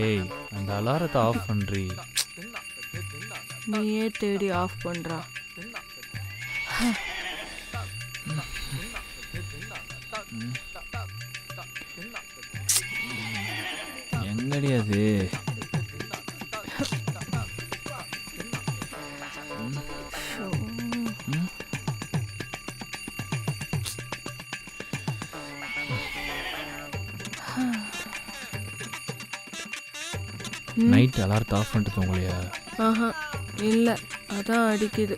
ஏய் அந்த அலாரத்தை ஆஃப் பண்ணுறி. நீயே தேடி ஆஃப் பண்றா. எங்கடி அது? நைட் அலாரத்தை ஆஃப் பண்ணிட்டு தூங்கலையா? ஆஹா இல்லை, அதான் அடிக்குது.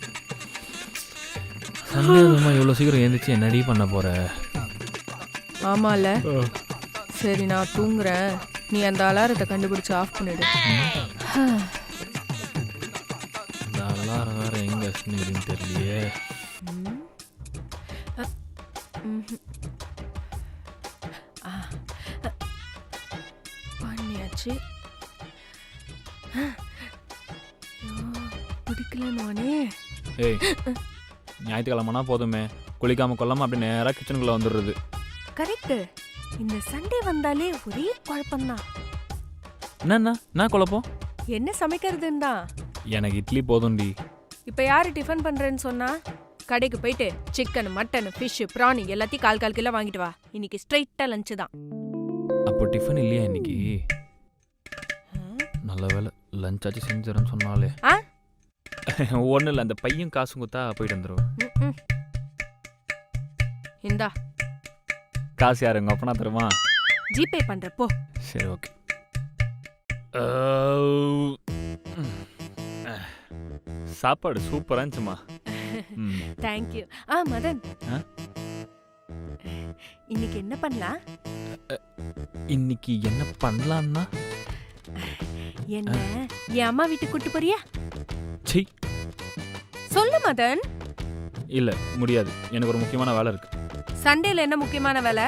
சந்தேகமா இவ்வளோ சீக்கிரம் எழுந்திரிச்சு என்னடி பண்ண போற? ஆமால, சரி நான் தூங்குறேன், நீ அந்த அலாரத்தை கண்டுபிடிச்சு ஆஃப் பண்ணிடு. இந்த அலாரம் வேற எங்க வச்சுன்னு தெரியலையே. பண்ணியாச்சு. பிடிக்கலன்னு. ஏய் ஞாயிற்றுக்கிழமைனா போதுமே, குளிக்காம கொள்ளாம அப்படி நேராக கிச்சனுக்குள்ள வந்துடுறது. கரெக்ட். இந்த சண்டே வந்தாலே ஒரே குழப்பம்தான். என்ன குழப்பம்? என்ன சமைக்கிறதுன்னு தான். எனக்கு இட்லி போதும்டி. இப்போ யாரு டிஃபன் பண்றேன்னு சொன்னா? கடைக்கு போயிட்டு சிக்கன், மட்டன், ஃபிஷ், பிராணி எல்லாத்தையும் கால் கிலோ வாங்கிட்டு வா. இன்னைக்கு ஸ்ட்ரைட்டா லஞ்ச் தான். அப்போ டிஃபன் இல்லையா இன்னைக்கு? நல்ல வேலை லஞ்சாச்சு செஞ்சிடறேன்னு சொன்னாலே. ஒன்றும் இல்லை, அந்த பையன் காசு கொடுத்தா போயிட்டு வந்துடும். இந்தா காசு யாரு எங்கள் அப்பனா தருமா? ஜிபே பண்றப்போ. சரி ஓகே. சாப்பாடு சூப்பராக இருந்துச்சுமா. தேங்க்யூ. மதன், இன்னைக்கு என்ன பண்ணலாம்? இன்னைக்கு என்ன பண்ணலான்னா? என்ன என் அம்மா வீட்டுக்கு கூட்டு போறியா? சி சொல்லு மதன். இல்ல முடியாது, எனக்கு ஒரு முக்கியமான வேலை இருக்கு. சண்டேல என்ன முக்கியமான வேலை?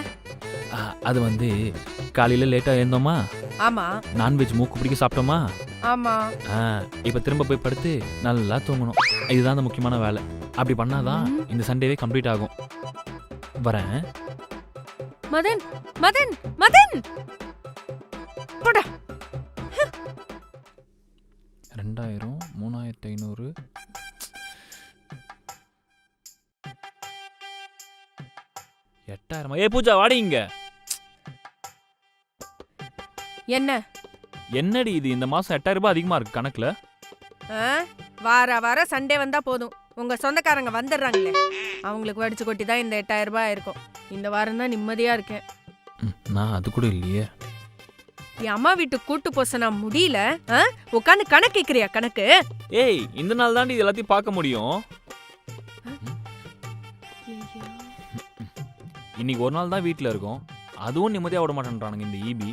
அது வந்து காலையில லேட்டா எழுந்தோமா, ஆமா. நான்வெஜ் மூக்கு பிடிக்க சாப்பிட்டோமா, ஆமா. இப்ப திரும்ப போய் படுத்து நல்லா தூங்கணும். இதுதான் அந்த முக்கியமான வேலை. அப்படி பண்ணாதான் இந்த சண்டேவே கம்ப்ளீட் ஆகும். வரேன். மதன் மதன் மதன் போடா. 2000, 3500, ஏ பூஜா வாடி இங்க. என்ன என்னடி இது? இந்த மாசம் 8000 ரூபாய் அதிகமா இருக்கு கணக்குல. வார சண்டே வந்தா போதும், உங்க சொந்தக்காரங்க வந்துடுறாங்களே, அவங்களுக்கு வடிச்சு கொட்டி தான் இந்த 8000 ரூபாய் இருக்கும். இந்த வாரம் தான் நிம்மதியா இருக்கேன். நான் அது கூட இல்லையே. என் அம்மா வீட்டுக்கு கூட்டு போச நான் முடியல. உட்காந்து கணக்கு கேக்குறியா? கணக்கு? ஏய் இந்த நாள் தாண்டி இது எல்லாத்தையும் பார்க்க முடியும். இன்னைக்கு ஒரு நாள் தான் வீட்டில் இருக்கும், அதுவும் நிம்மதியாக விட மாட்டேன்றானுங்க இந்த ஈபி.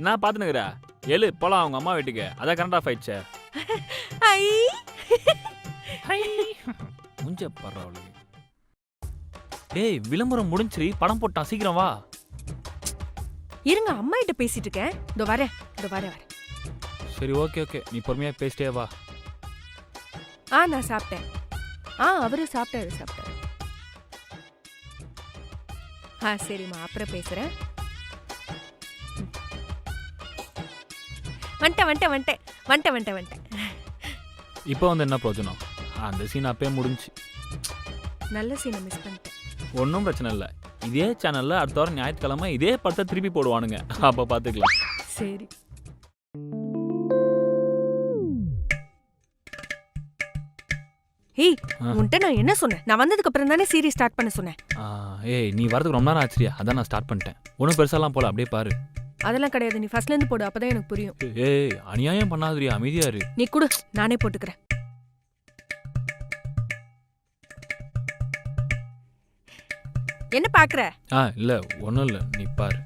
நான் பார்த்துனுக்குறா ஏழு போலாம் அவங்க அம்மா வீட்டுக்கு. அதான் கரண்ட் ஆஃப் ஆயிடுச்சே. முஞ்ச பரவாயில்ல. ஏய் விளம்பரம் முடிஞ்சிரி, படம் போட்டா சீக்கிரம் வா. இருங்க, அம்மா கிட்ட பேசிட்டு இருக்கேன். இதோ வரேன். சரி ஓகே ஓகே, நீ பொறுமையா பேசிட்டே வா. நான் சாப்பிட்டேன். அவரும் சாப்பிட்டாரு. சரிம்மா, அப்புறம் பேசுறேன். வந்துட்டேன். இப்போ வந்து என்ன பிரயோஜனம்? அந்த சீன் அப்பயே முடிஞ்சு. நல்ல சீனை மிஸ் பண்ணிட்டேன். ஒன்றும் பிரச்சனை இல்லை, இதே சேனல்ல அடுத்த வாரம் ஞாயிற்றுக்கிழமை இதே படத்தை திருப்பி போடுவானுங்க, அப்போ பார்த்துக்கலாம். சரி. உன்கிட்ட நான் என்ன சொன்னேன்? நான் வந்ததுக்கு அப்புறம் தானே சீரிஸ் ஸ்டார்ட் பண்ண சொன்னேன். ஏய் நீ வரதுக்கு ரொம்ப நேரம் ஆச்சுரியா, அதான் நான் ஸ்டார்ட் பண்ணிட்டேன். ஒன்றும் பெருசாலாம் போல, அப்படியே பாரு. அதெல்லாம் கிடையாது, நீ ஃபர்ஸ்ட்ல இருந்து போடு, அப்பதான் எனக்கு புரியும். ஏய் அநியாயம் பண்ணாதீரியா, அமைதியா இரு. நீ கூட நானே போட்டுக்கிறேன். என்ன பாக்குற? இல்ல ஒன்றும் இல்லை, நீ பாரு.